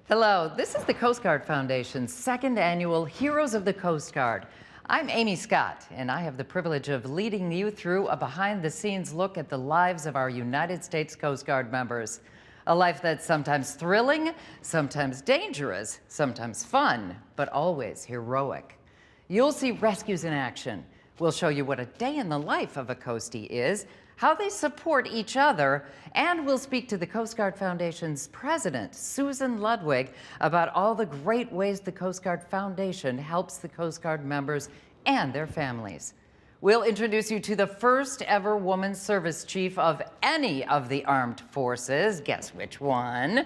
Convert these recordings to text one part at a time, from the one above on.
Hello, this is the Coast Guard Foundation's second annual Heroes of the Coast Guard. I'm Amy Scott, and I have the privilege of leading you through a behind-the-scenes look at the lives of our United States Coast Guard members. A life that's sometimes thrilling, sometimes dangerous, sometimes fun, but always heroic. You'll see rescues in action. We'll show you what a day in the life of a Coastie is, how they support each other, and we'll speak to the Coast Guard Foundation's president, Susan Ludwig, about all the great ways the Coast Guard Foundation helps the Coast Guard members and their families. We'll introduce you to the first ever woman service chief of any of the armed forces. Guess which one?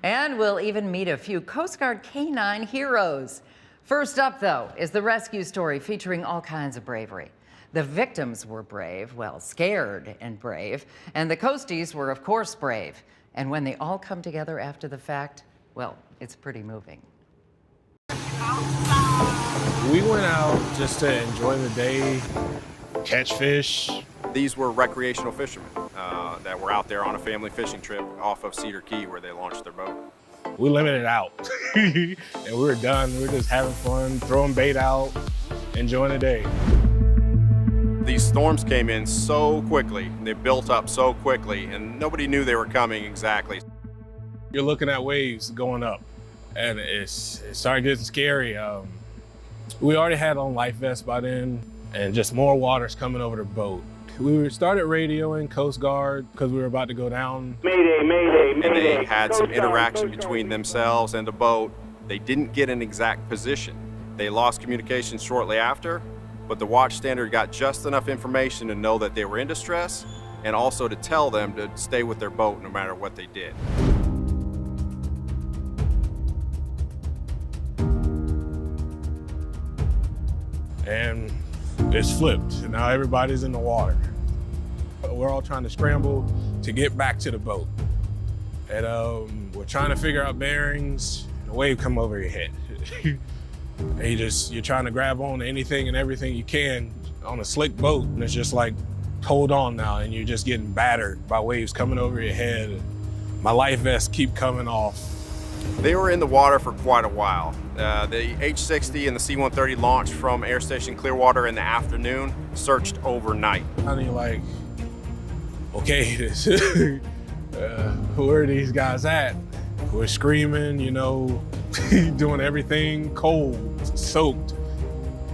And we'll even meet a few Coast Guard K-9 heroes. First up, though, is the rescue story featuring all kinds of bravery. The victims were brave, well, scared and brave, and the Coasties were, of course, brave. And when they all come together after the fact, well, it's pretty moving. We went out just to enjoy the day, catch fish. These were recreational fishermen that were out there on a family fishing trip off of Cedar Key where they launched their boat. We limited out, and we were done. We were just having fun, throwing bait out, enjoying the day. These storms came in so quickly, they built up so quickly, and nobody knew they were coming exactly. You're looking at waves going up, and it started getting scary. We already had on life vests by then, and just more water's coming over the boat. We started radioing Coast Guard because we were about to go down. Mayday, mayday, mayday. And they had some interaction between themselves and the boat. They didn't get an exact position. They lost communication shortly after, but the watch standard got just enough information to know that they were in distress and also to tell them to stay with their boat no matter what they did. And it's flipped, and now everybody's in the water. We're all trying to scramble to get back to the boat. And we're trying to figure out bearings, and a wave come over your head. And you're trying to grab on to anything and everything you can on a slick boat, and it's just like, hold on now, and you're just getting battered by waves coming over your head. And my life vests keep coming off. They were in the water for quite a while. The H-60 and the C-130 launched from Air Station Clearwater in the afternoon, searched overnight. And you're like, okay, who are these guys at? We're screaming, you know, doing everything cold, soaked,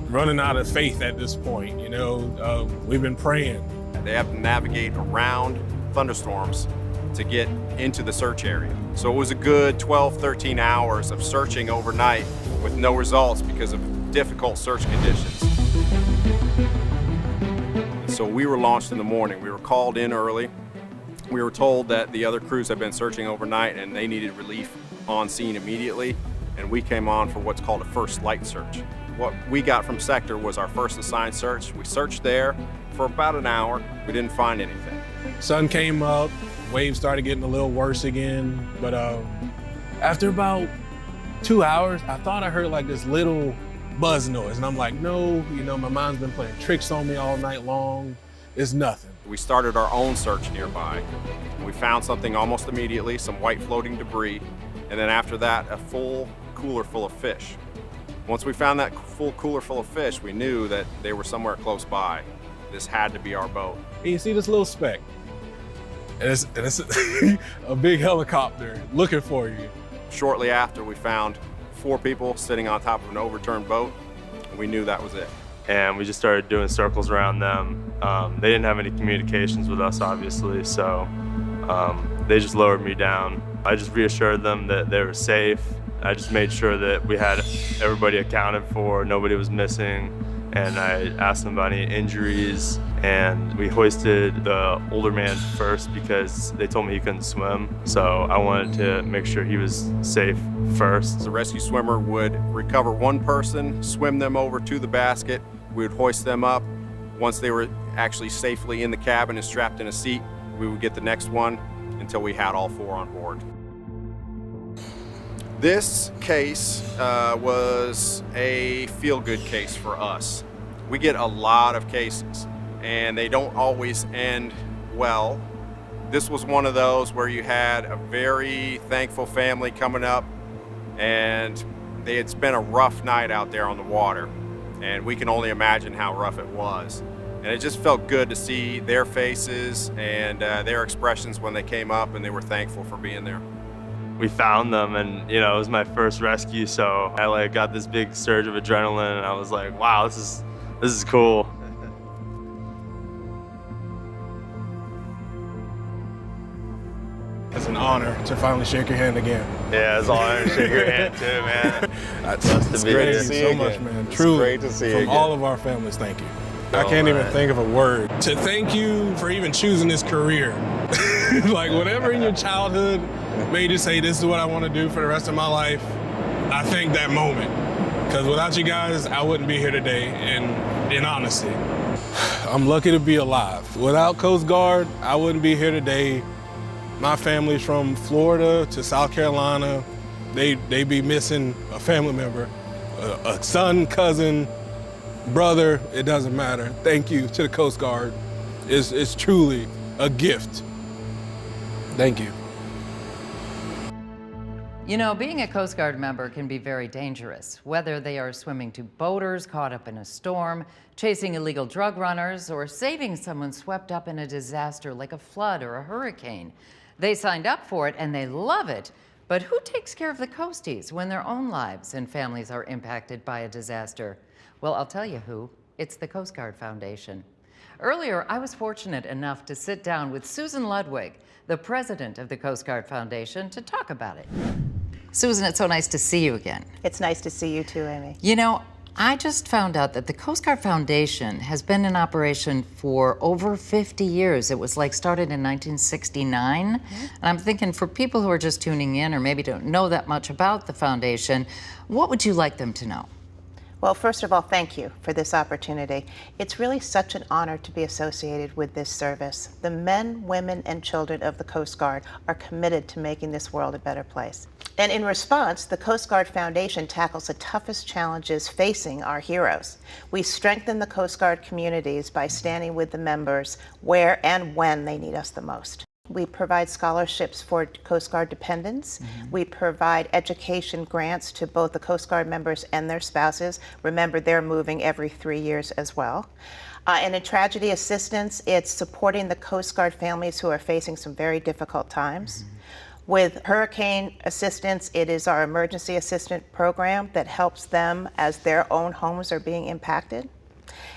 running out of faith at this point, you know. We've been praying. They have to navigate around thunderstorms to get into the search area. So it was a good 12, 13 hours of searching overnight with no results because of difficult search conditions. So we were launched in the morning. We were called in early. We were told that the other crews had been searching overnight and they needed relief on scene immediately, and we came on for what's called a first light search. What we got from sector was our first assigned search. We searched there for about an hour. We didn't find anything. Sun came up, waves started getting a little worse again, but after about 2 hours, I thought I heard like this little buzz noise, and I'm like, no, you know, my mind's been playing tricks on me all night long. It's nothing. We started our own search nearby. We found something almost immediately, some white floating debris, and then after that, a full cooler full of fish. Once we found that full cooler full of fish, we knew that they were somewhere close by. This had to be our boat. And you see this little speck, and it's a big helicopter looking for you. Shortly after, we found 4 people sitting on top of an overturned boat, and we knew that was it. And we just started doing circles around them. They didn't have any communications with us, obviously, so they just lowered me down. I just reassured them that they were safe. I just made sure that we had everybody accounted for, nobody was missing, and I asked them about any injuries, and we hoisted the older man first because they told me he couldn't swim, so I wanted to make sure he was safe first. The rescue swimmer would recover one person, swim them over to the basket. We would hoist them up. Once they were actually safely in the cabin and strapped in a seat, we would get the next one until we had all 4 on board. This case was a feel-good case for us. We get a lot of cases, and they don't always end well. This was one of those where you had a very thankful family coming up and they had spent a rough night out there on the water, and we can only imagine how rough it was. And it just felt good to see their faces and their expressions when they came up and they were thankful for being there. We found them, and it was my first rescue, so I got this big surge of adrenaline, and I was like, wow, this is cool. It's an honor to finally shake your hand again. Yeah, it's an honor to shake your hand too, man. It's great to see you so much, man. Truly, great to see you from again. all of our families, thank you. I can't even think of a word to thank you for even choosing this career. Like whatever in your childhood made you say, this is what I want to do for the rest of my life. I thank that moment, because without you guys, I wouldn't be here today. And in honesty, I'm lucky to be alive. Without Coast Guard, I wouldn't be here today. My family's from Florida to South Carolina. They be missing a family member, a son, cousin, brother, it doesn't matter. Thank you to the Coast Guard. It's truly a gift. Thank you. Being a Coast Guard member can be very dangerous, whether they are swimming to boaters caught up in a storm, chasing illegal drug runners, or saving someone swept up in a disaster like a flood or a hurricane. They signed up for it and they love it, but who takes care of the coasties when their own lives and families are impacted by a disaster? Well, I'll tell you who. It's the Coast Guard Foundation. Earlier, I was fortunate enough to sit down with Susan Ludwig, the president of the Coast Guard Foundation, to talk about it. Susan, it's so nice to see you again. It's nice to see you too, Amy. I just found out that the Coast Guard Foundation has been in operation for over 50 years. It was started in 1969. And I'm thinking for people who are just tuning in or maybe don't know that much about the foundation, what would you like them to know? Well, first of all, thank you for this opportunity. It's really such an honor to be associated with this service. The men, women, and children of the Coast Guard are committed to making this world a better place. And in response, the Coast Guard Foundation tackles the toughest challenges facing our heroes. We strengthen the Coast Guard communities by standing with the members where and when they need us the most. We provide scholarships for Coast Guard dependents. We provide education grants to both the Coast Guard members and their spouses. Remember, they're moving every 3 years as well. And in tragedy assistance, it's supporting the Coast Guard families who are facing some very difficult times. With hurricane assistance, it is our emergency assistant program that helps them as their own homes are being impacted.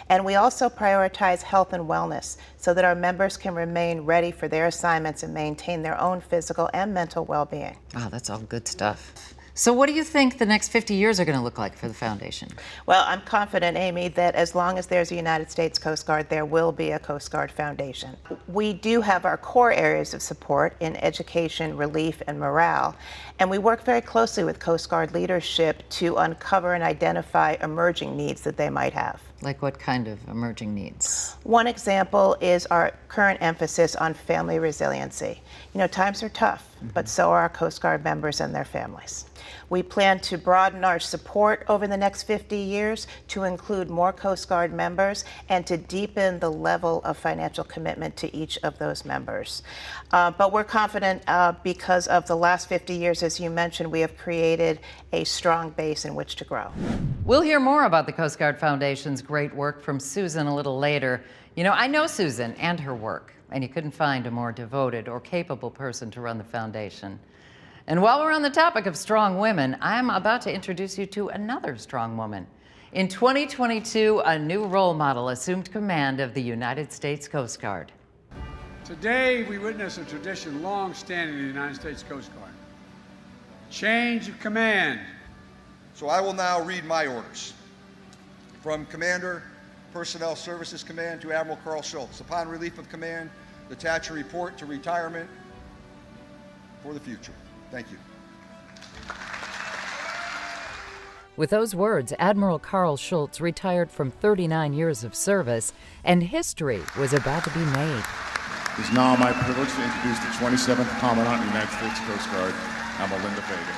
And we also prioritize health and wellness so that our members can remain ready for their assignments and maintain their own physical and mental well-being. Wow, that's all good stuff. So what do you think the next 50 years are going to look like for the foundation? Well, I'm confident, Amy, that as long as there's a United States Coast Guard, there will be a Coast Guard Foundation. We do have our core areas of support in education, relief, and morale, and we work very closely with Coast Guard leadership to uncover and identify emerging needs that they might have. Like what kind of emerging needs? One example is our current emphasis on family resiliency. Times are tough, but so are our Coast Guard members and their families. We plan to broaden our support over the next 50 years to include more Coast Guard members and to deepen the level of financial commitment to each of those members. But we're confident because of the last 50 years, as you mentioned, we have created a strong base in which to grow. We'll hear more about the Coast Guard Foundation's great work from Susan a little later. I know Susan and her work, and you couldn't find a more devoted or capable person to run the foundation. And while we're on the topic of strong women, I'm about to introduce you to another strong woman. In 2022, a new role model assumed command of the United States Coast Guard. Today, we witness a tradition long standing in the United States Coast Guard. Change of command. So I will now read my orders. From Commander, Personnel Services Command to Admiral Carl Schultz. Upon relief of command, attach a report to retirement for the future. Thank you. With those words, Admiral Carl Schultz retired from 39 years of service, and history was about to be made. It is now my privilege to introduce the 27th Commandant of the United States Coast Guard, Admiral Fagan.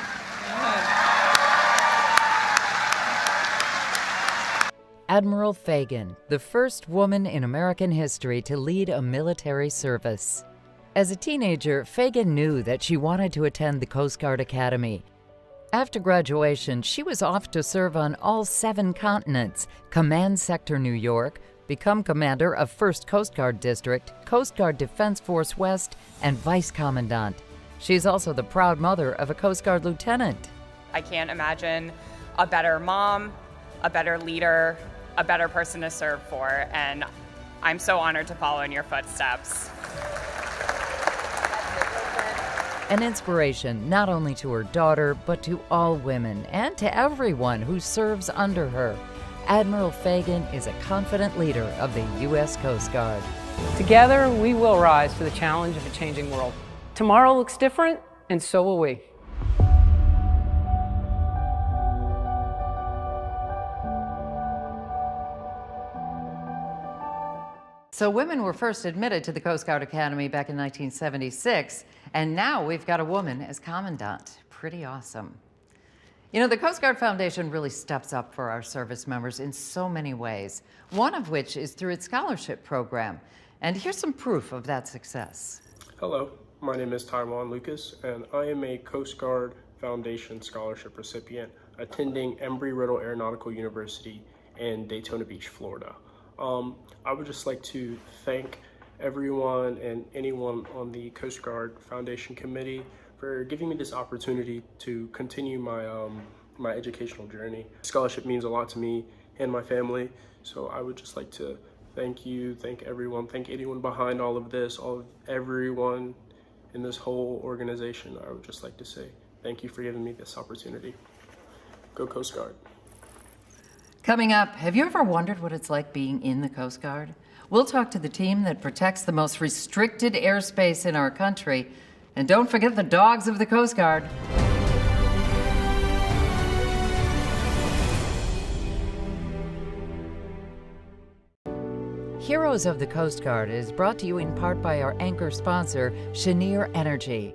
Admiral Fagan, the first woman in American history to lead a military service. As a teenager, Fagan knew that she wanted to attend the Coast Guard Academy. After graduation, she was off to serve on all 7 continents, command Sector New York, become commander of 1st Coast Guard District, Coast Guard Defense Force West, and vice commandant. She's also the proud mother of a Coast Guard lieutenant. I can't imagine a better mom, a better leader, a better person to serve for, and I'm so honored to follow in your footsteps. An inspiration not only to her daughter, but to all women and to everyone who serves under her. Admiral Fagan is a confident leader of the U.S. Coast Guard. Together, we will rise to the challenge of a changing world. Tomorrow looks different, and so will we. So women were first admitted to the Coast Guard Academy back in 1976, and now we've got a woman as commandant. Pretty awesome. You know, the Coast Guard Foundation really steps up for our service members in so many ways, one of which is through its scholarship program. And here's some proof of that success. Hello, my name is Taiwan Lucas, and I am a Coast Guard Foundation scholarship recipient attending Embry-Riddle Aeronautical University in Daytona Beach, Florida. I would just like to thank everyone and anyone on the Coast Guard Foundation Committee for giving me this opportunity to continue my educational journey. Scholarship means a lot to me and my family, so I would just like to thank you, thank everyone, thank anyone behind all of this, everyone in this whole organization. I would just like to say thank you for giving me this opportunity. Go Coast Guard. Coming up, have you ever wondered what it's like being in the Coast Guard? We'll talk to the team that protects the most restricted airspace in our country. And don't forget the dogs of the Coast Guard. Heroes of the Coast Guard is brought to you in part by our anchor sponsor, Cheniere Energy.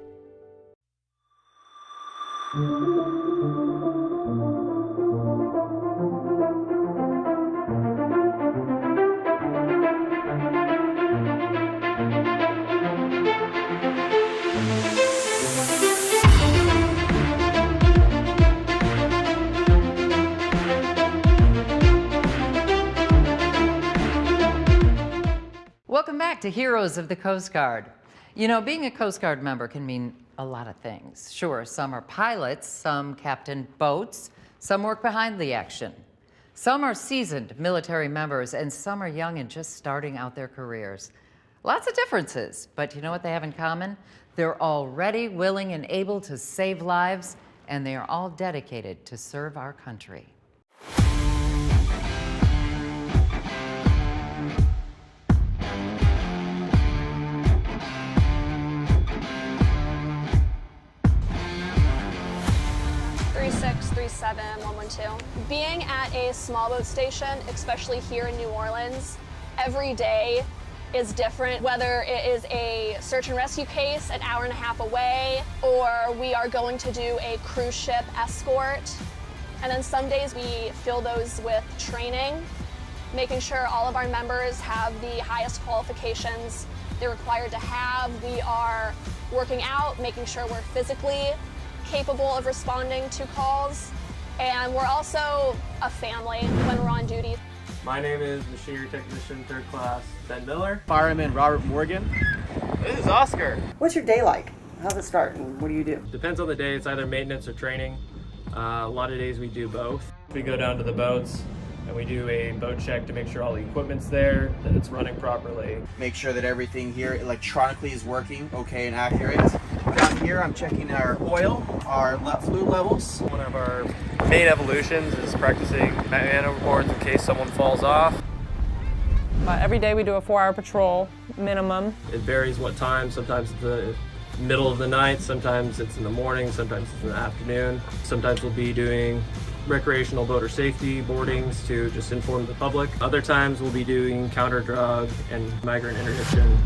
Welcome back to Heroes of the Coast Guard. You know, being a Coast Guard member can mean a lot of things. Sure, some are pilots, some captain boats, some work behind the action. Some are seasoned military members, and some are young and just starting out their careers. Lots of differences, but you know what they have in common? They're all ready, willing, and able to save lives, and they are all dedicated to serve our country. Being at a small boat station, especially here in New Orleans, every day is different, whether it is a search and rescue case an hour and a half away, or we are going to do a cruise ship escort. And then some days we fill those with training, making sure all of our members have the highest qualifications they're required to have. We are working out, making sure we're physically capable of responding to calls. And we're also a family when we're on duty. My name is Machinery Technician 3rd Class Ben Miller. Fireman Robert Morgan. This is Oscar. What's your day like? How's it start and what do you do? Depends on the day. It's either maintenance or training. A lot of days we do both. We go down to the boats and we do a boat check to make sure all the equipment's there, that it's running properly. Make sure that everything here electronically is working okay and accurate. Down here I'm checking our oil, our fluid levels. One of our main evolutions is practicing man overboards in case someone falls off. Every day we do a 4-hour patrol minimum. It varies what time. Sometimes it's the middle of the night, sometimes it's in the morning, sometimes it's in the afternoon. Sometimes we'll be doing recreational boater safety boardings to just inform the public. Other times we'll be doing counter drug and migrant interdiction.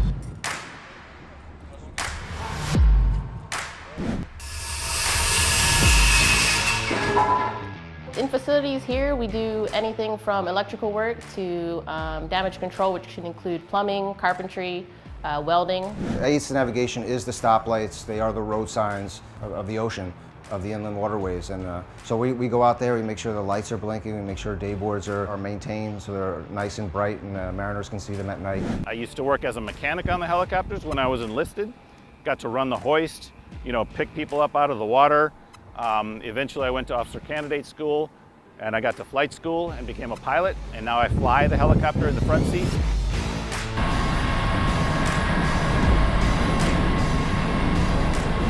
In facilities here, we do anything from electrical work to damage control, which can include plumbing, carpentry, welding. ACE navigation is the stoplights. They are the road signs of the ocean. of the inland waterways. And so we go out there, we make sure the lights are blinking, we make sure day boards are maintained so they're nice and bright and mariners can see them at night. I used to work as a mechanic on the helicopters when I was enlisted. Got to run the hoist, pick people up out of the water. Eventually I went to officer candidate school and I got to flight school and became a pilot, and now I fly the helicopter in the front seat.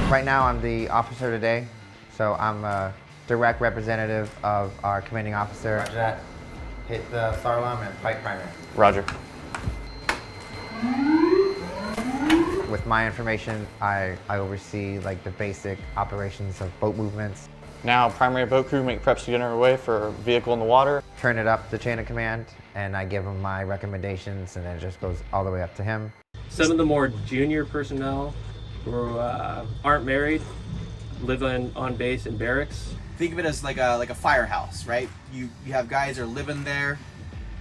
Right now I'm the officer today, so I'm a direct representative of our commanding officer. Roger that. Hit the SAR alarm and pipe primary. Roger. With my information, I oversee like the basic operations of boat movements. Now primary boat crew make preps to get underway for vehicle in the water. Turn it up the chain of command, and I give him my recommendations, and then it just goes all the way up to him. Some of the more junior personnel who aren't married live on base in barracks. Think of it as like a firehouse, right? You have guys that are living there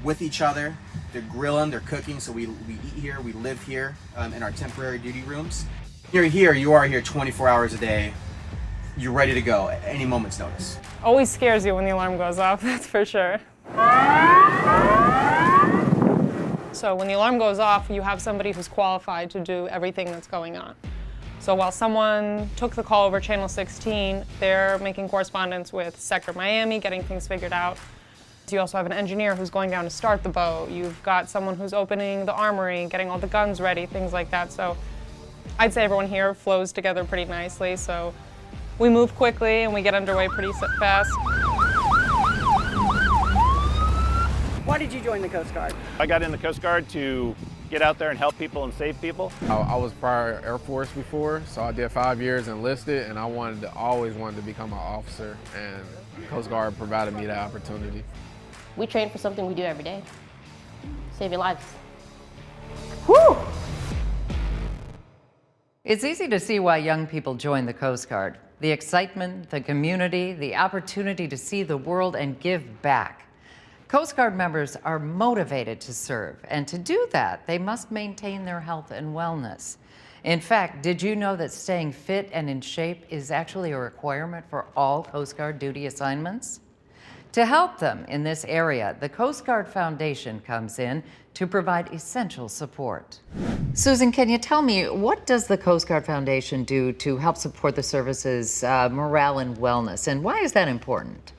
with each other. They're grilling, they're cooking, so we eat here, we live here in our temporary duty rooms. You're here, you are here 24 hours a day. You're ready to go at any moment's notice. Always scares you when the alarm goes off, that's for sure. So when the alarm goes off, you have somebody who's qualified to do everything that's going on. So while someone took the call over Channel 16, they're making correspondence with Sector Miami, getting things figured out. You also have an engineer who's going down to start the boat. You've got someone who's opening the armory, getting all the guns ready, things like that. So I'd say everyone here flows together pretty nicely. So we move quickly and we get underway pretty fast. Why did you join the Coast Guard? I got in the Coast Guard to get out there and help people and save people. I was prior Air Force before, so I did 5 years enlisted, and I always wanted to become an officer, and Coast Guard provided me that opportunity. We train for something we do every day. Save your lives. Whew! It's easy to see why young people join the Coast Guard. The excitement, the community, the opportunity to see the world and give back. Coast Guard members are motivated to serve, and to do that, they must maintain their health and wellness. In fact, did you know that staying fit and in shape is actually a requirement for all Coast Guard duty assignments? To help them in this area, the Coast Guard Foundation comes in to provide essential support. Susan, can you tell me, what does the Coast Guard Foundation do to help support the service's morale and wellness, and why is that important?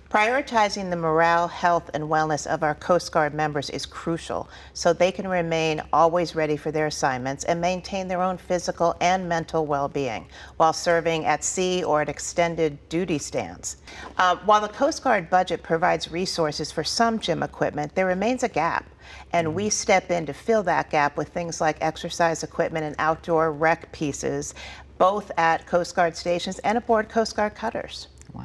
Prioritizing the morale, health, and wellness of our Coast Guard members is crucial so they can remain always ready for their assignments and maintain their own physical and mental well-being while serving at sea or at extended duty stands. While the Coast Guard budget provides resources for some gym equipment, there remains a gap, and we step in to fill that gap with things like exercise equipment and outdoor rec pieces, both at Coast Guard stations and aboard Coast Guard cutters. Wow.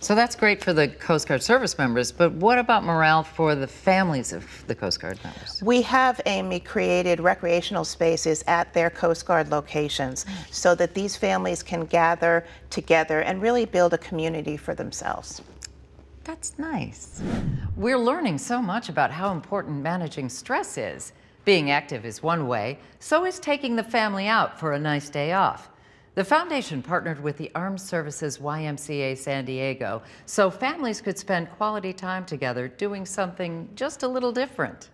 So that's great for the Coast Guard service members, but what about morale for the families of the Coast Guard members? We have, Amy, created recreational spaces at their Coast Guard locations so that these families can gather together and really build a community for themselves. That's nice. We're learning so much about how important managing stress is. Being active is one way, so is taking the family out for a nice day off. The foundation partnered with the Armed Services YMCA San Diego so families could spend quality time together doing something just a little different.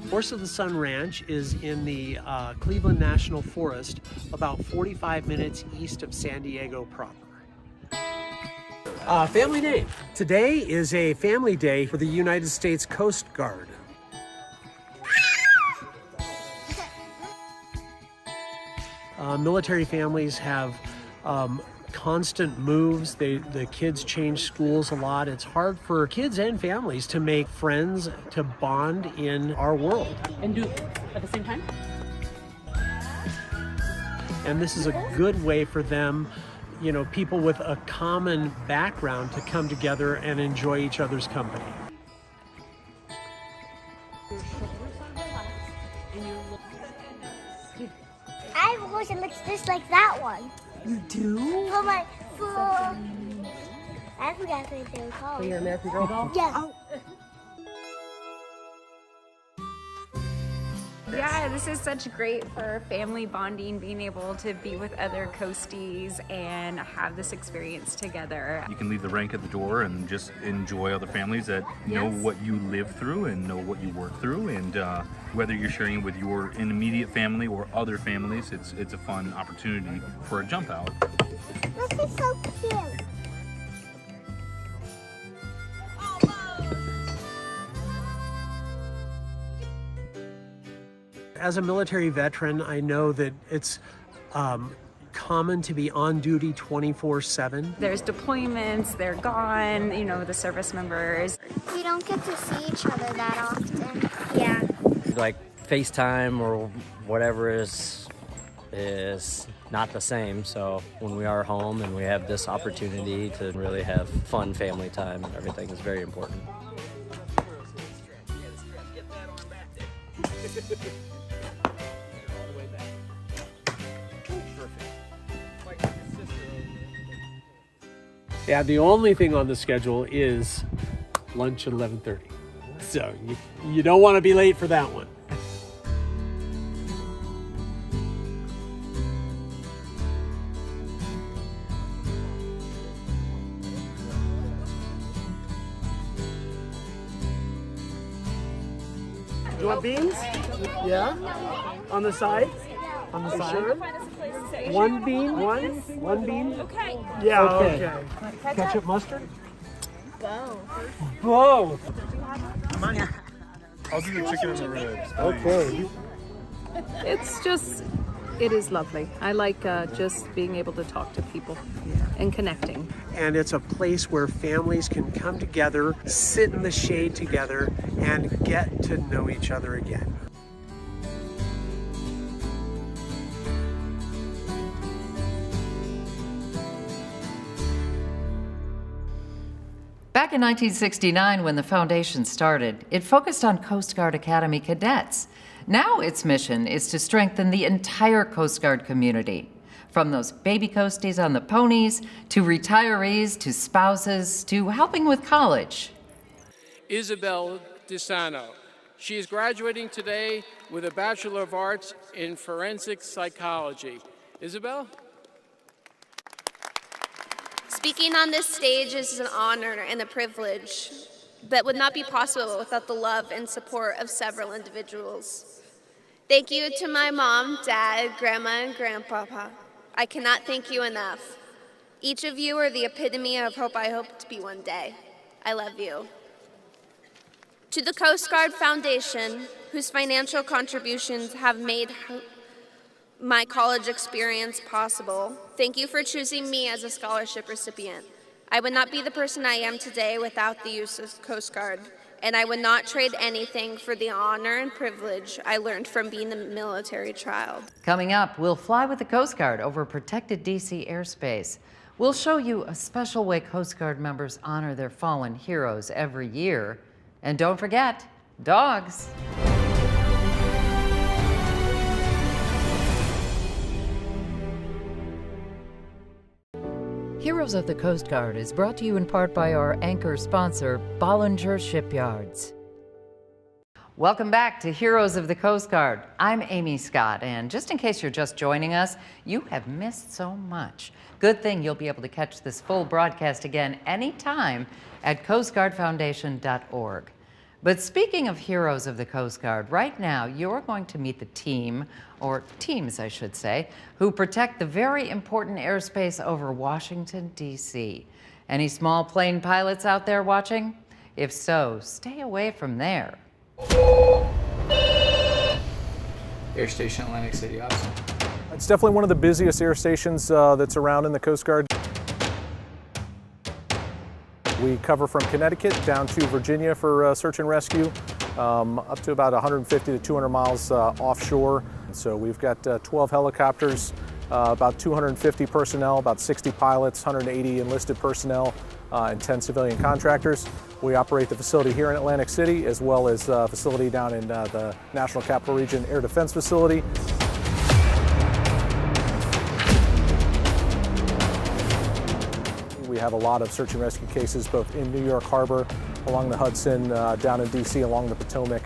Horse of the Sun Ranch is in the Cleveland National Forest, about 45 minutes east of San Diego proper. Family Day. Today is a family day for the United States Coast Guard. Military families have constant moves. The kids change schools a lot. It's hard for kids and families to make friends, to bond in our world. And do it at the same time? And this is a good way for them, you know, people with a common background to come together and enjoy each other's company. I have a horse that looks just like that one. You do? I forgot what they were called. For your American Girl doll? Yeah. Oh. Yeah, this is such great for family bonding, being able to be with other coasties and have this experience together. You can leave the rank at the door and just enjoy other families that know what you live through and know what you work through, and whether you're sharing it with your immediate family or other families, it's a fun opportunity for a jump out. This is so cute. As a military veteran, I know that it's common to be on duty 24/7. There's deployments, they're gone, you know, the service members. We don't get to see each other that often. Yeah. Like FaceTime or whatever is not the same. So when we are home and we have this opportunity to really have fun family time, everything is very important. Yeah, the only thing on the schedule is lunch at 11:30. So you don't want to be late for that one. You want beans? Yeah? On the side? On the side? Sure? One bean? One bean? Okay. Yeah, okay. Ketchup, mustard? Both. I'll do the chicken and the ribs. Okay. It is lovely. I like just being able to talk to people and connecting. And it's a place where families can come together, sit in the shade together, and get to know each other again. Back in 1969, when the foundation started, it focused on Coast Guard Academy cadets. Now its mission is to strengthen the entire Coast Guard community, from those baby coasties on the ponies, to retirees, to spouses, to helping with college. Isabel DeSano. She is graduating today with a Bachelor of Arts in Forensic Psychology. Isabel? Speaking on this stage is an honor and a privilege that would not be possible without the love and support of several individuals. Thank you to my mom, dad, grandma, and grandpapa. I cannot thank you enough. Each of you are the epitome of hope I hope to be one day. I love you. To the Coast Guard Foundation, whose financial contributions have made my college experience possible, thank you for choosing me as a scholarship recipient. I would not be the person I am today without the use of Coast Guard, and I would not trade anything for the honor and privilege I learned from being a military child. Coming up, we'll fly with the Coast Guard over protected D.C. airspace. We'll show you a special way Coast Guard members honor their fallen heroes every year. And don't forget, dogs. Heroes of the Coast Guard is brought to you in part by our anchor sponsor, Bollinger Shipyards. Welcome back to Heroes of the Coast Guard. I'm Amy Scott, and just in case you're just joining us, you have missed so much. Good thing you'll be able to catch this full broadcast again anytime at coastguardfoundation.org. But speaking of Heroes of the Coast Guard, right now you're going to meet the team, or teams I should say, who protect the very important airspace over Washington, D.C. Any small plane pilots out there watching? If so, stay away from there. Air Station Atlantic City, awesome. It's definitely one of the busiest air stations that's around in the Coast Guard. We cover from Connecticut down to Virginia for search and rescue, up to about 150 to 200 miles offshore. So we've got 12 helicopters, about 250 personnel, about 60 pilots, 180 enlisted personnel, and 10 civilian contractors. We operate the facility here in Atlantic City, as well as a facility down in the National Capital Region Air Defense Facility. We have a lot of search and rescue cases both in New York Harbor, along the Hudson, down in D.C., along the Potomac,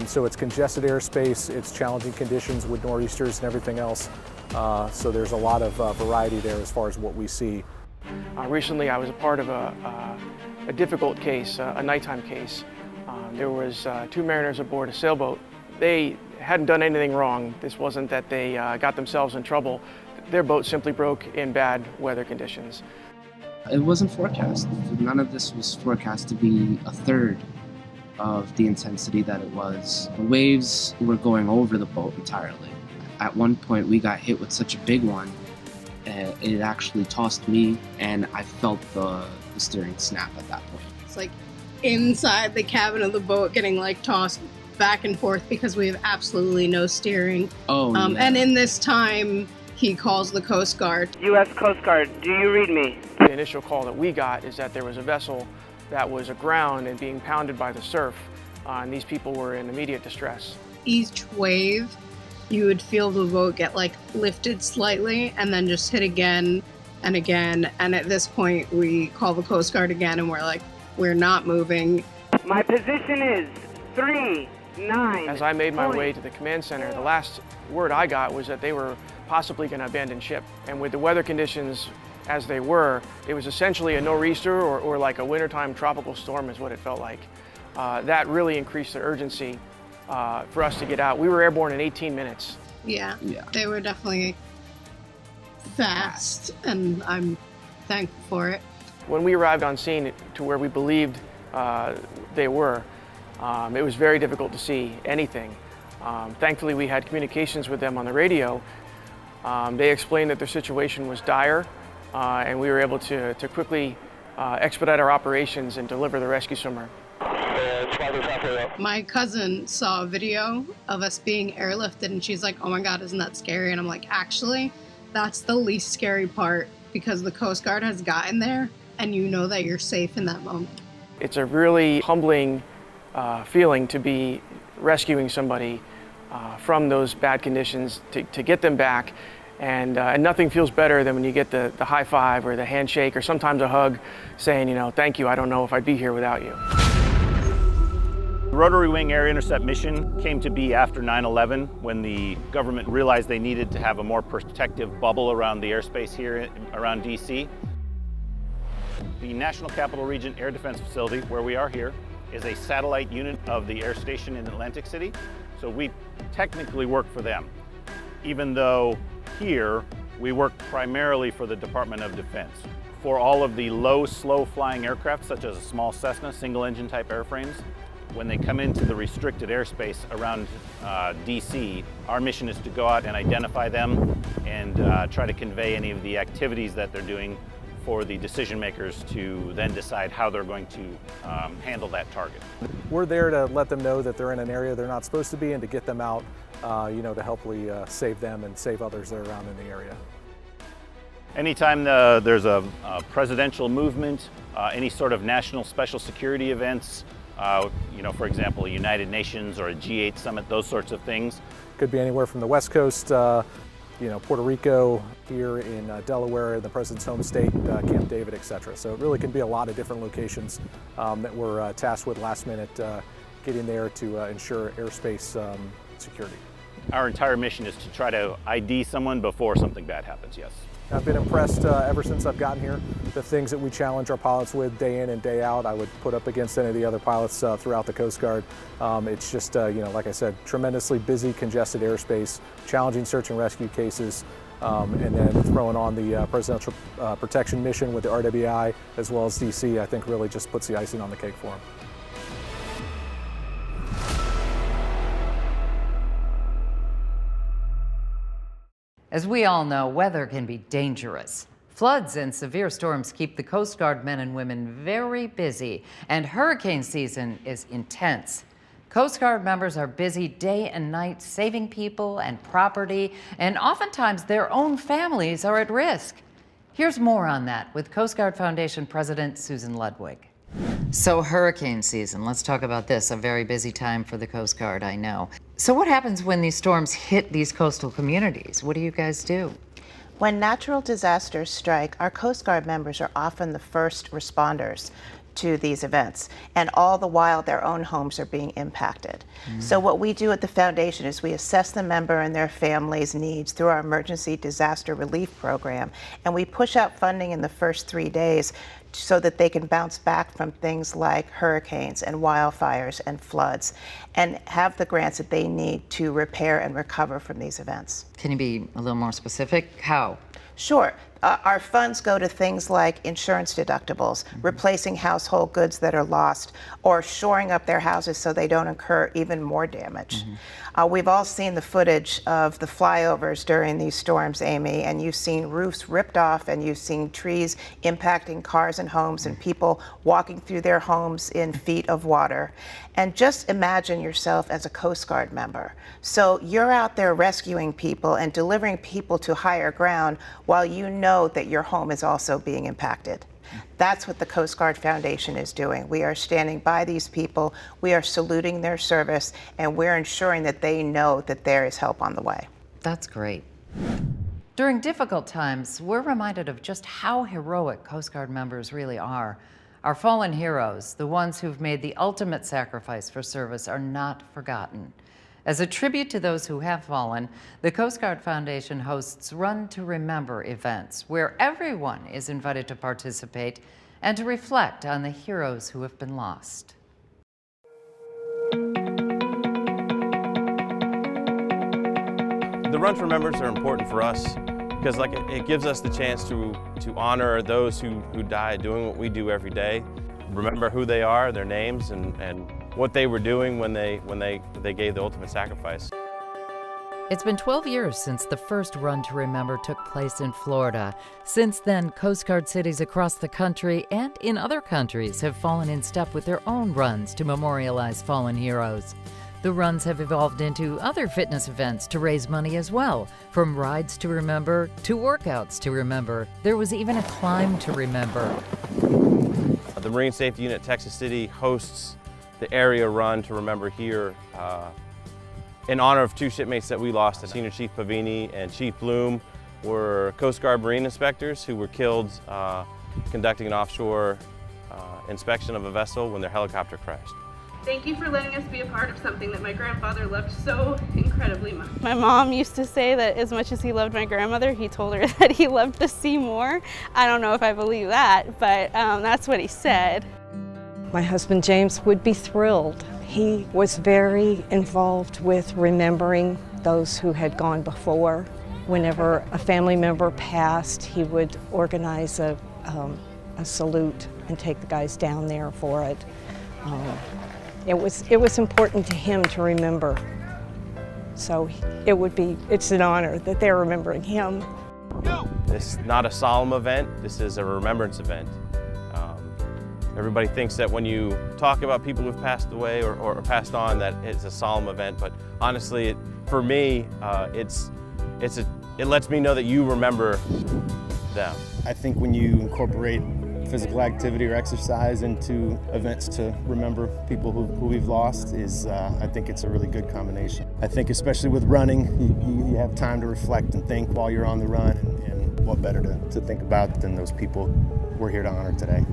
So it's congested airspace, it's challenging conditions with nor'easters and everything else. So there's a lot of variety there as far as what we see. Recently I was a part of a difficult case, a nighttime case. There was 2 mariners aboard a sailboat. They hadn't done anything wrong. This wasn't that they got themselves in trouble. Their boat simply broke in bad weather conditions. It wasn't forecast. None of this was forecast to be a third of the intensity that it was. The waves were going over the boat entirely. At one point we got hit with such a big one, it actually tossed me and I felt the steering snap at that point. It's like inside the cabin of the boat getting like tossed back and forth because we have absolutely no steering. Oh, yeah. And in this time, he calls the Coast Guard. U.S. Coast Guard, do you read me? The initial call that we got is that there was a vessel that was aground and being pounded by the surf, and these people were in immediate distress. Each wave, you would feel the boat get like lifted slightly and then just hit again and again. And at this point, we call the Coast Guard again and we're like, we're not moving. My position is 39. As I made my way to the command center, the last word I got was that they were possibly going to abandon ship. And with the weather conditions as they were, it was essentially a nor'easter or like a wintertime tropical storm is what it felt like. That really increased the urgency for us to get out. We were airborne in 18 minutes. Yeah, they were definitely fast and I'm thankful for it. When we arrived on scene to where we believed they were, it was very difficult to see anything. Thankfully, we had communications with them on the radio. They explained that their situation was dire, and we were able to quickly expedite our operations and deliver the rescue swimmer. My cousin saw a video of us being airlifted and she's like, oh my God, isn't that scary? And I'm like, actually, that's the least scary part because the Coast Guard has gotten there and you know that you're safe in that moment. It's a really humbling feeling to be rescuing somebody from those bad conditions, to get them back. And nothing feels better than when you get the high five or the handshake or sometimes a hug saying, you know, thank you, I don't know if I'd be here without you. The Rotary Wing Air Intercept mission came to be after 9/11 when the government realized they needed to have a more protective bubble around the airspace here around DC. The National Capital Region Air Defense Facility, where we are here, is a satellite unit of the air station in Atlantic City. So we technically work for them, even though here we work primarily for the Department of Defense. For all of the low, slow-flying aircraft, such as a small Cessna, single-engine type airframes, when they come into the restricted airspace around DC, our mission is to go out and identify them and try to convey any of the activities that they're doing for the decision makers to then decide how they're going to handle that target. We're there to let them know that they're in an area they're not supposed to be and to get them out, to hopefully save them and save others that are around in the area. Anytime there's a presidential movement, any sort of national special security events, for example, a United Nations or a G8 summit, those sorts of things. Could be anywhere from the West Coast, Puerto Rico, here in Delaware, the President's home state, Camp David, etc. So it really can be a lot of different locations that we're tasked with last minute getting there to ensure airspace security. Our entire mission is to try to ID someone before something bad happens, yes. I've been impressed ever since I've gotten here. The things that we challenge our pilots with day in and day out, I would put up against any of the other pilots throughout the Coast Guard. It's just, like I said, tremendously busy, congested airspace, challenging search and rescue cases, and then throwing on the Presidential Protection Mission with the RWI as well as DC, I think really just puts the icing on the cake for them. As we all know, weather can be dangerous. Floods and severe storms keep the Coast Guard men and women very busy, and hurricane season is intense. Coast Guard members are busy day and night saving people and property, and oftentimes their own families are at risk. Here's more on that with Coast Guard Foundation President Susan Ludwig. So hurricane season, let's talk about this, a very busy time for the Coast Guard, I know. So what happens when these storms hit these coastal communities? What do you guys do? When natural disasters strike, our Coast Guard members are often the first responders. to these events, and all the while their own homes are being impacted. So what we do at the foundation is we assess the member and their family's needs through our emergency disaster relief program, and we push out funding in the first 3 days so that they can bounce back from things like hurricanes and wildfires and floods, and have the grants that they need to repair and recover from these events. Can you be a little more specific? How? Sure. Our funds go to things like insurance deductibles, replacing household goods that are lost, or shoring up their houses so they don't incur even more damage. We've all seen the footage of the flyovers during these storms, Amy, and you've seen roofs ripped off, and you've seen trees impacting cars and homes, and people walking through their homes in feet of water. And just imagine yourself as a Coast Guard member. So you're out there rescuing people and delivering people to higher ground while you know that your home is also being impacted. That's what the Coast Guard Foundation is doing. We are standing by these people, we are saluting their service, and we're ensuring that they know that there is help on the way. That's great. During difficult times, we're reminded of just how heroic Coast Guard members really are. Our fallen heroes, the ones who've made the ultimate sacrifice for service, are not forgotten. As a tribute to those who have fallen, the Coast Guard Foundation hosts Run to Remember events, where everyone is invited to participate and to reflect on the heroes who have been lost. The Run to Remembers are important for us because it gives us the chance to honor those who died doing what we do every day. Remember who they are, their names, and what they were doing when they gave the ultimate sacrifice. It's been 12 years since the first Run to Remember took place in Florida. Since then, Coast Guard cities across the country and in other countries have fallen in step with their own runs to memorialize fallen heroes. The runs have evolved into other fitness events to raise money as well, from rides to remember to workouts to remember. There was even a climb to remember. The Marine Safety Unit Texas City hosts the area Run to Remember here in honor of two shipmates that we lost. Senior Chief Pavini and Chief Bloom were Coast Guard Marine inspectors who were killed conducting an offshore inspection of a vessel when their helicopter crashed. Thank you for letting us be a part of something that my grandfather loved so incredibly much. My mom used to say that as much as he loved my grandmother, he told her that he loved the sea more. I don't know if I believe that, but that's what he said. My husband James would be thrilled. He was very involved with remembering those who had gone before. Whenever a family member passed, he would organize a salute and take the guys down there for it. It was important to him to remember. So it's an honor that they're remembering him. This is not a solemn event, this is a remembrance event. Everybody thinks that when you talk about people who've passed away or passed on that it's a solemn event, but honestly, for me, it lets me know that you remember them. I think when you incorporate physical activity or exercise into events to remember people who we've lost I think it's a really good combination. I think especially with running, you have time to reflect and think while you're on the run, and what better to think about than those people we're here to honor today.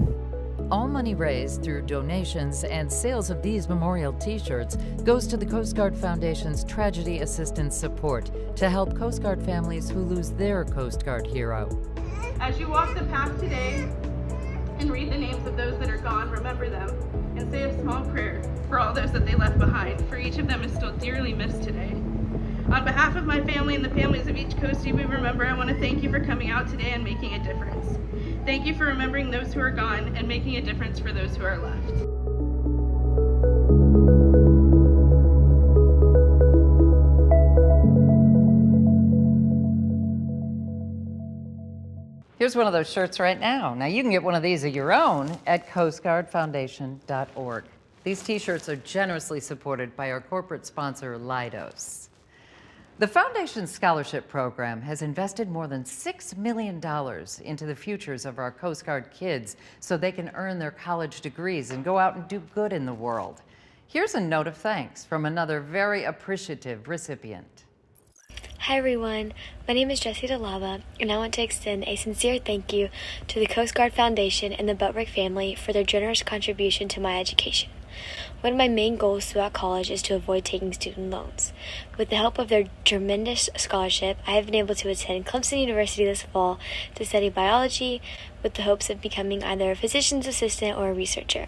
All money raised through donations and sales of these memorial t-shirts goes to the Coast Guard Foundation's Tragedy Assistance Support to help Coast Guard families who lose their Coast Guard hero. As you walk the path today and read the names of those that are gone, remember them and say a small prayer for all those that they left behind, for each of them is still dearly missed today. On behalf of my family and the families of each Coastie we remember, I want to thank you for coming out today and making a difference. Thank you for remembering those who are gone and making a difference for those who are left. Here's one of those shirts right now. Now you can get one of these of your own at coastguardfoundation.org. These t-shirts are generously supported by our corporate sponsor, Leidos. The Foundation's scholarship program has invested more than $6 million into the futures of our Coast Guard kids so they can earn their college degrees and go out and do good in the world. Here's a note of thanks from another very appreciative recipient. Hi everyone, my name is Jessie DeLava, and I want to extend a sincere thank you to the Coast Guard Foundation and the Boatwright family for their generous contribution to my education. One of my main goals throughout college is to avoid taking student loans. With the help of their tremendous scholarship, I have been able to attend Clemson University this fall to study biology with the hopes of becoming either a physician's assistant or a researcher.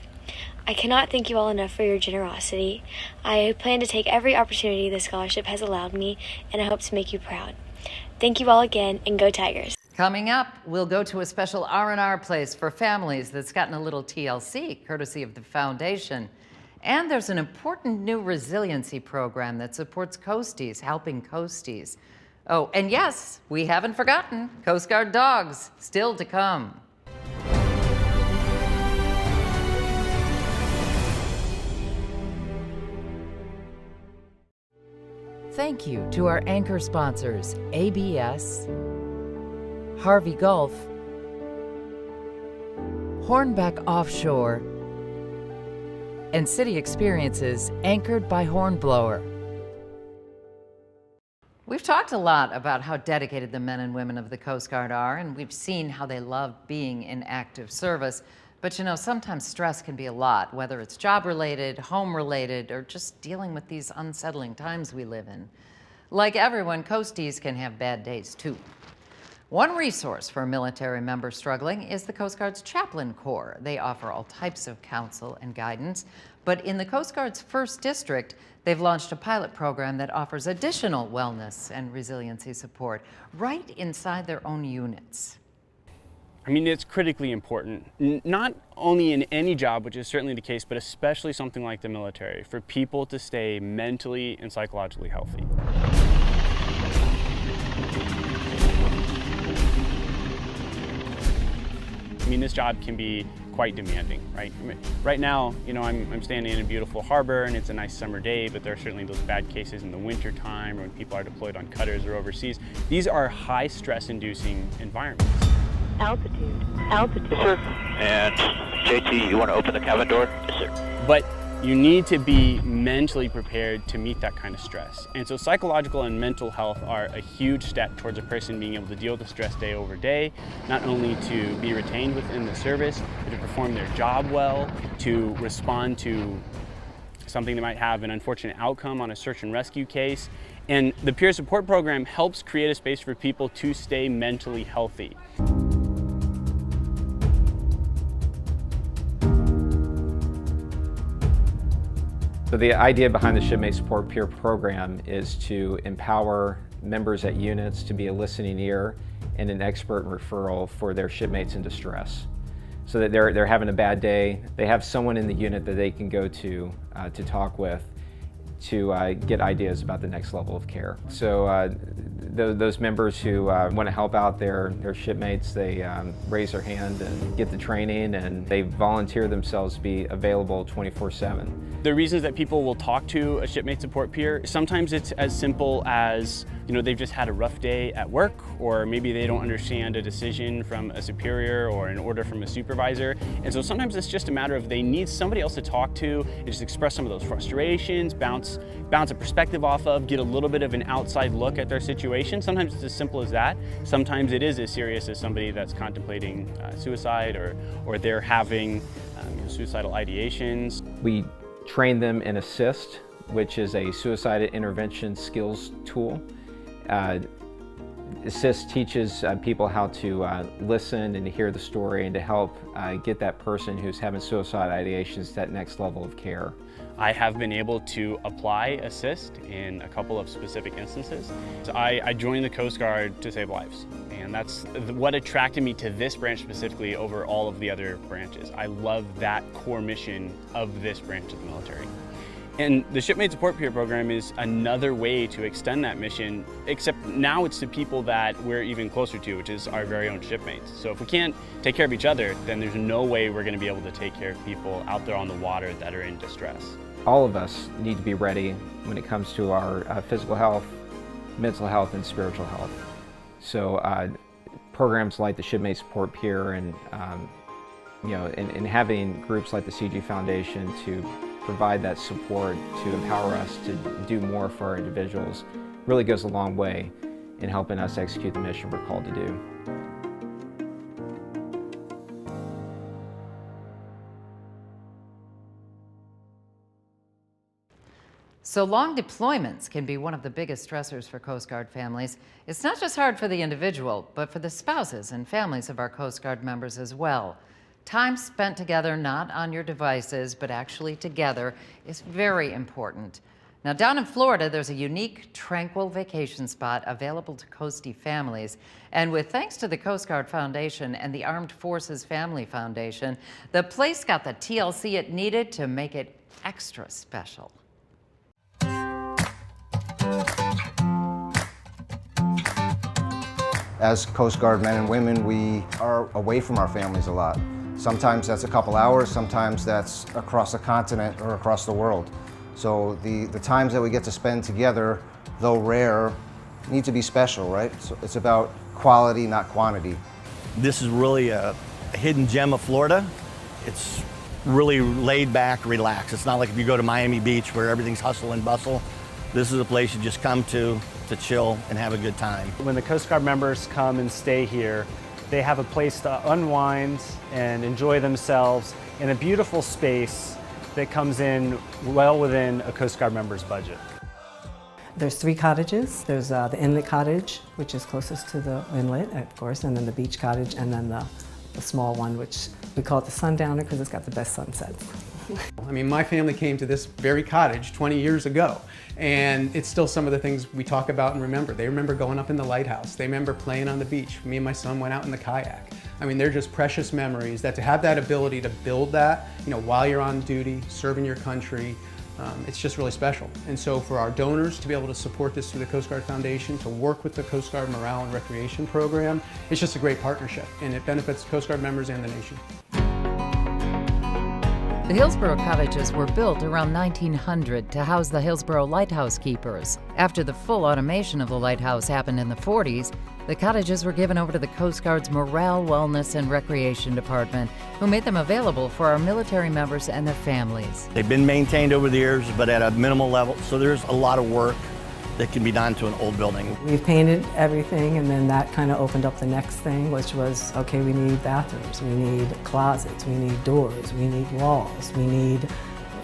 I cannot thank you all enough for your generosity. I plan to take every opportunity the scholarship has allowed me, and I hope to make you proud. Thank you all again, and go Tigers. Coming up, we'll go to a special R&R place for families that's gotten a little TLC, courtesy of the foundation. And there's an important new resiliency program that supports coasties, helping coasties. Oh, and yes, we haven't forgotten, Coast Guard dogs, still to come. Thank you to our anchor sponsors, ABS, Harvey Gulf, Hornbeck Offshore, and City Experiences, anchored by Hornblower. We've talked a lot about how dedicated the men and women of the Coast Guard are, and we've seen how they love being in active service. But you know, sometimes stress can be a lot, whether it's job-related, home-related, or just dealing with these unsettling times we live in. Like everyone, coasties can have bad days too. One resource for military members struggling is the Coast Guard's Chaplain Corps. They offer all types of counsel and guidance, but in the Coast Guard's 1st District, they've launched a pilot program that offers additional wellness and resiliency support right inside their own units. I mean, it's critically important, not only in any job, which is certainly the case, but especially something like the military, for people to stay mentally and psychologically healthy. I mean, this job can be quite demanding, right? Right now, you know, I'm standing in a beautiful harbor and it's a nice summer day, but there are certainly those bad cases in the winter time or when people are deployed on cutters or overseas. These are high stress-inducing environments. Altitude. Altitude. Yes, sir. And JT, you want to open the cabin door? Yes, sir. But you need to be mentally prepared to meet that kind of stress. And so psychological and mental health are a huge step towards a person being able to deal with the stress day over day, not only to be retained within the service, but to perform their job well, to respond to something that might have an unfortunate outcome on a search and rescue case. And the peer support program helps create a space for people to stay mentally healthy. So the idea behind the Shipmate Support Peer Program is to empower members at units to be a listening ear and an expert referral for their shipmates in distress. So that they're having a bad day, they have someone in the unit that they can go to talk with to get ideas about the next level of care. So those members who want to help out their shipmates, they raise their hand and get the training, and they volunteer themselves to be available 24/7. The reasons that people will talk to a shipmate support peer, sometimes it's as simple as, you know, they've just had a rough day at work, or maybe they don't understand a decision from a superior or an order from a supervisor. And so sometimes it's just a matter of they need somebody else to talk to and just express some of those frustrations, bounce a perspective off of, get a little bit of an outside look at their situation. Sometimes it's as simple as that. Sometimes it is as serious as somebody that's contemplating suicide or they're having suicidal ideations. We train them in ASSIST, which is a suicide intervention skills tool. ASSIST teaches people how to listen and to hear the story and to help get that person who's having suicide ideations to that next level of care. I have been able to apply ASSIST in a couple of specific instances. So I joined the Coast Guard to save lives, and that's what attracted me to this branch specifically over all of the other branches. I love that core mission of this branch of the military. And the Shipmate Support Peer Program is another way to extend that mission, except now it's to people that we're even closer to, which is our very own shipmates. So if we can't take care of each other, then there's no way we're going to be able to take care of people out there on the water that are in distress. All of us need to be ready when it comes to our physical health, mental health, and spiritual health. So programs like the Shipmate Support Peer and and having groups like the CG Foundation to provide that support to empower us to do more for our individuals really goes a long way in helping us execute the mission we're called to do. So long deployments can be one of the biggest stressors for Coast Guard families. It's not just hard for the individual, but for the spouses and families of our Coast Guard members as well. Time spent together, not on your devices, but actually together, is very important. Now, down in Florida, there's a unique, tranquil vacation spot available to coastie families. And with thanks to the Coast Guard Foundation and the Armed Forces Family Foundation, the place got the TLC it needed to make it extra special. As Coast Guard men and women, we are away from our families a lot. Sometimes that's a couple hours, sometimes that's across a continent or across the world. So the times that we get to spend together, though rare, need to be special, right? So it's about quality, not quantity. This is really a hidden gem of Florida. It's really laid back, relaxed. It's not like if you go to Miami Beach where everything's hustle and bustle. This is a place you just come to chill and have a good time. When the Coast Guard members come and stay here, they have a place to unwind and enjoy themselves in a beautiful space that comes in well within a Coast Guard member's budget. There's 3 cottages. There's the inlet cottage, which is closest to the inlet, of course, and then the beach cottage, and then the small one, which we call it the Sundowner because it's got the best sunsets. I mean, my family came to this very cottage 20 years ago, and it's still some of the things we talk about and remember. They remember going up in the lighthouse. They remember playing on the beach. Me and my son went out in the kayak. I mean, they're just precious memories that to have that ability to build that, you know, while you're on duty, serving your country, it's just really special. And so for our donors to be able to support this through the Coast Guard Foundation, to work with the Coast Guard Morale and Recreation Program, it's just a great partnership, and it benefits Coast Guard members and the nation. The Hillsborough cottages were built around 1900 to house the Hillsborough lighthouse keepers. After the full automation of the lighthouse happened in the 40s, the cottages were given over to the Coast Guard's Morale, Wellness, and Recreation Department, who made them available for our military members and their families. They've been maintained over the years, but at a minimal level, so there's a lot of work that can be done to an old building. We've painted everything, and then that kind of opened up the next thing, which was, okay, we need bathrooms, we need closets, we need doors, we need walls, we need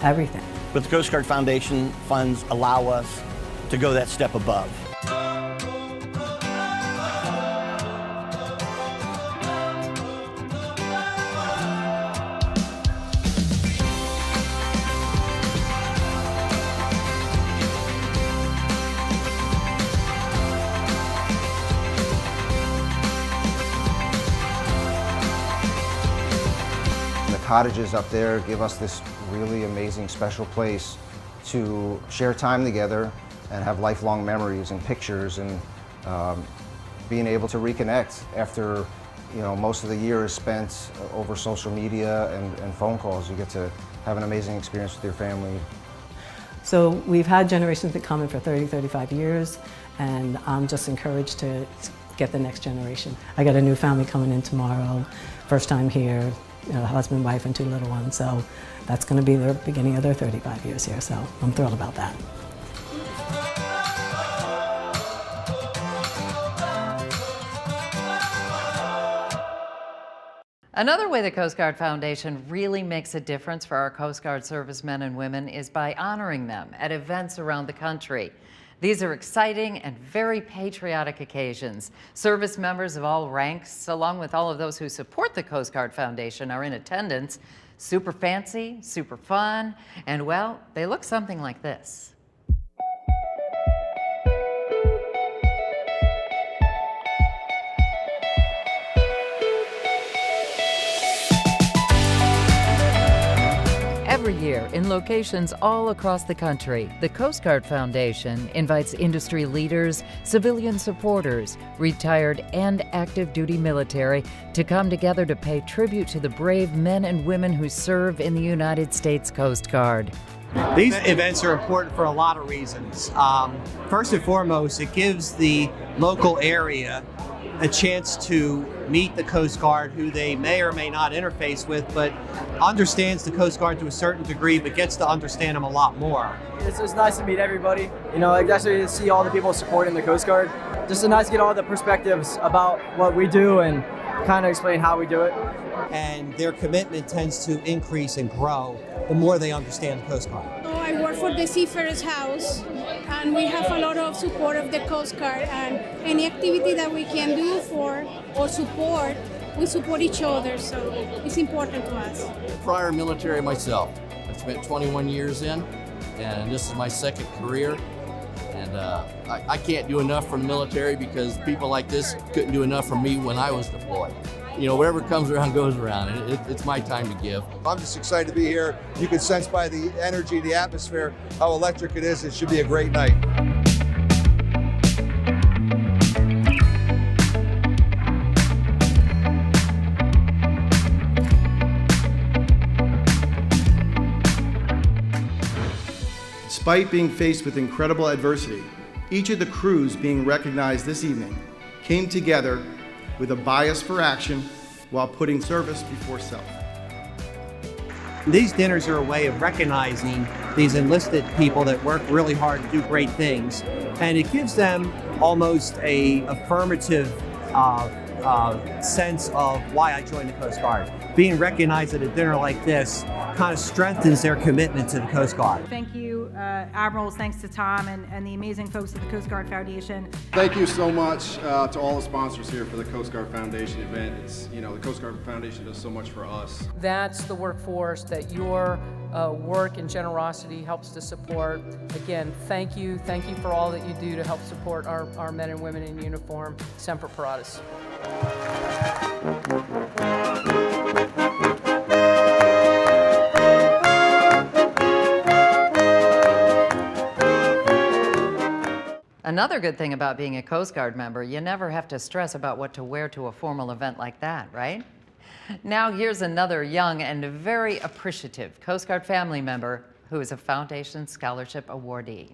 everything. But the Coast Guard Foundation funds allow us to go that step above. Cottages up there give us this really amazing special place to share time together and have lifelong memories and pictures, and being able to reconnect after, you know, most of the year is spent over social media and phone calls. You get to have an amazing experience with your family. So we've had generations that come in for 30, 35 years, and I'm just encouraged to get the next generation. I got a new family coming in tomorrow, first time here. You know, husband, wife, and 2 little ones, so that's going to be the beginning of their 35 years here, so I'm thrilled about that. Another way the Coast Guard Foundation really makes a difference for our Coast Guard servicemen and women is by honoring them at events around the country. These are exciting and very patriotic occasions. Service members of all ranks, along with all of those who support the Coast Guard Foundation, are in attendance. Super fancy, super fun, and well, they look something like this. Every year, in locations all across the country, the Coast Guard Foundation invites industry leaders, civilian supporters, retired and active duty military to come together to pay tribute to the brave men and women who serve in the United States Coast Guard. These events are important for a lot of reasons. First and foremost, it gives the local area a chance to meet the Coast Guard, who they may or may not interface with, but understands the Coast Guard to a certain degree, but gets to understand them a lot more. It's nice to meet everybody. You know, especially to see all the people supporting the Coast Guard. Just nice to get all the perspectives about what we do and kind of explain how we do it. And their commitment tends to increase and grow the more they understand the Coast Guard. I work for the Seafarers House, and we have a lot of support of the Coast Guard, and any activity that we can do for or support, we support each other, so it's important to us. Prior military myself. I've spent 21 years in, and this is my second career. And I can't do enough for the military because people like this couldn't do enough for me when I was deployed. You know, whatever comes around goes around, and it's my time to give. I'm just excited to be here. You can sense by the energy, the atmosphere, how electric it is. It should be a great night. Despite being faced with incredible adversity, each of the crews being recognized this evening came together with a bias for action while putting service before self. These dinners are a way of recognizing these enlisted people that work really hard to do great things, and it gives them almost a affirmative sense of why I joined the Coast Guard. Being recognized at a dinner like this kind of strengthens their commitment to the Coast Guard. Thank you, Admirals, thanks to Tom and the amazing folks at the Coast Guard Foundation. Thank you so much to all the sponsors here for the Coast Guard Foundation event. It's, you know, the Coast Guard Foundation does so much for us. That's the workforce that your work and generosity helps to support. Again, thank you for all that you do to help support our men and women in uniform. Semper Paratus. Another good thing about being a Coast Guard member, you never have to stress about what to wear to a formal event like that, right? Now here's another young and very appreciative Coast Guard family member who is a Foundation Scholarship awardee.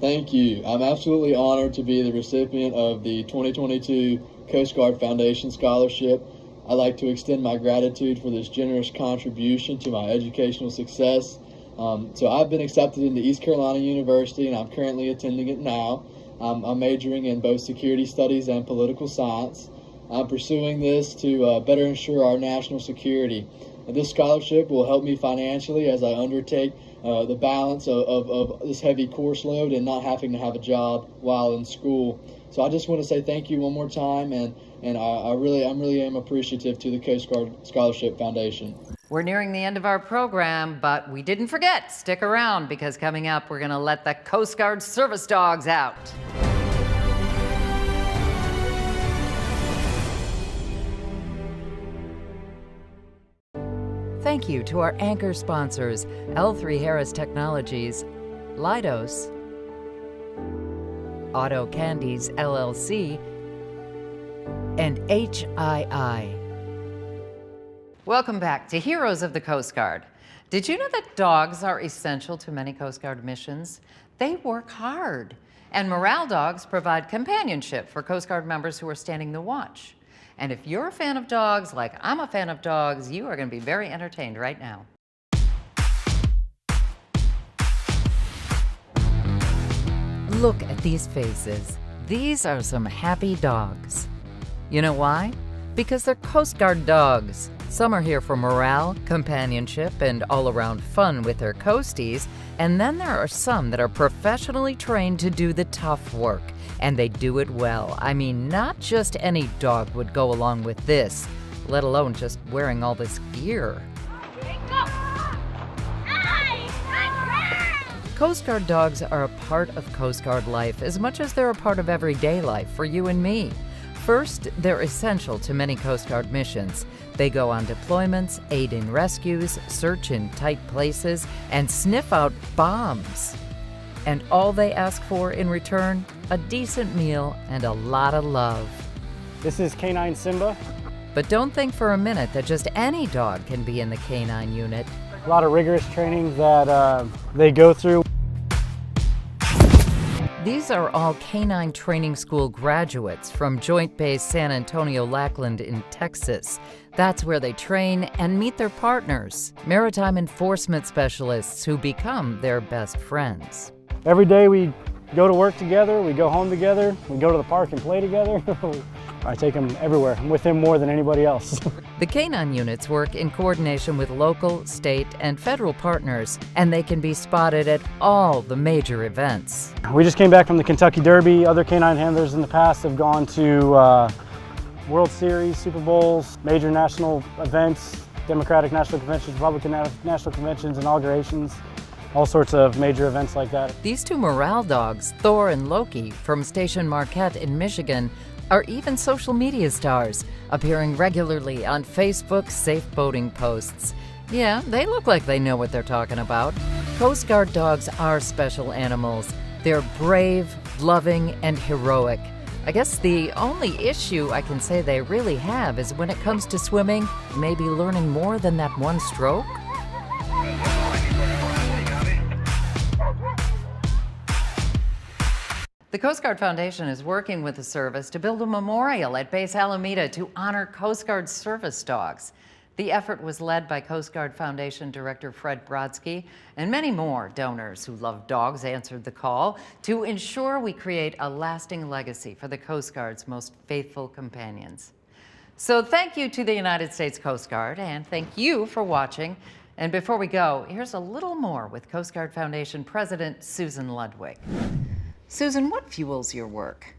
Thank you. I'm absolutely honored to be the recipient of the 2022 Coast Guard Foundation Scholarship. I'd like to extend my gratitude for this generous contribution to my educational success. So I've been accepted into East Carolina University, and I'm currently attending it now. I'm majoring in both security studies and political science. I'm pursuing this to better ensure our national security. And this scholarship will help me financially as I undertake the balance of this heavy course load and not having to have a job while in school. So I just want to say thank you one more time, and I really am appreciative to the Coast Guard Scholarship Foundation. We're nearing the end of our program, but we didn't forget. Stick around, because coming up, we're going to let the Coast Guard service dogs out. Thank you to our anchor sponsors, L3 Harris Technologies, Leidos, Auto Candies LLC, and HII. Welcome back to Heroes of the Coast Guard. Did you know that dogs are essential to many Coast Guard missions? They work hard, and morale dogs provide companionship for Coast Guard members who are standing the watch. And if you're a fan of dogs, like I'm a fan of dogs, you are going to be very entertained right now. Look at these faces. These are some happy dogs. You know why? Because they're Coast Guard dogs. Some are here for morale, companionship, and all-around fun with their coasties. And then there are some that are professionally trained to do the tough work. And they do it well. I mean, not just any dog would go along with this, let alone just wearing all this gear. Coast Guard dogs are a part of Coast Guard life as much as they're a part of everyday life for you and me. First, they're essential to many Coast Guard missions. They go on deployments, aid in rescues, search in tight places, and sniff out bombs. And all they ask for in return, a decent meal and a lot of love. This is Canine Simba. But don't think for a minute that just any dog can be in the canine unit. A lot of rigorous training that they go through. These are all Canine Training School graduates from Joint Base San Antonio Lackland in Texas. That's where they train and meet their partners, maritime enforcement specialists who become their best friends. Every day we go to work together, we go home together, we go to the park and play together. I take him everywhere. I'm with him more than anybody else. The canine units work in coordination with local, state, and federal partners, and they can be spotted at all the major events. We just came back from the Kentucky Derby. Other canine handlers in the past have gone to World Series, Super Bowls, major national events, Democratic National Conventions, Republican National Conventions, inaugurations, all sorts of major events like that. These two morale dogs, Thor and Loki, from Station Marquette in Michigan, are even social media stars, appearing regularly on Facebook's safe boating posts. Yeah, they look like they know what they're talking about. Coast Guard dogs are special animals. They're brave, loving, and heroic. I guess the only issue I can say they really have is when it comes to swimming, maybe learning more than that one stroke. The Coast Guard Foundation is working with the service to build a memorial at Base Alameda to honor Coast Guard service dogs. The effort was led by Coast Guard Foundation Director Fred Brodsky, and many more donors who love dogs answered the call to ensure we create a lasting legacy for the Coast Guard's most faithful companions. So thank you to the United States Coast Guard, and thank you for watching. And before we go, here's a little more with Coast Guard Foundation President Susan Ludwig. Susan, what fuels your work?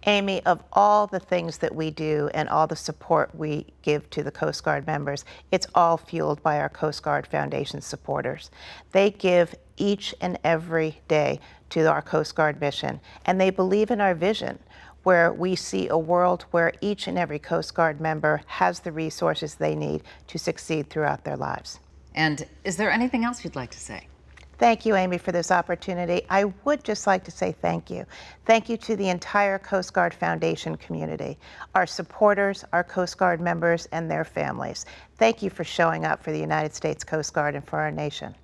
Amy, of all the things that we do and all the support we give to the Coast Guard members, it's all fueled by our Coast Guard Foundation supporters. They give each and every day to our Coast Guard mission, and they believe in our vision, where we see a world where each and every Coast Guard member has the resources they need to succeed throughout their lives. And is there anything else you'd like to say? Thank you, Amy, for this opportunity. I would just like to say thank you. Thank you to the entire Coast Guard Foundation community, our supporters, our Coast Guard members, and their families. Thank you for showing up for the United States Coast Guard and for our nation.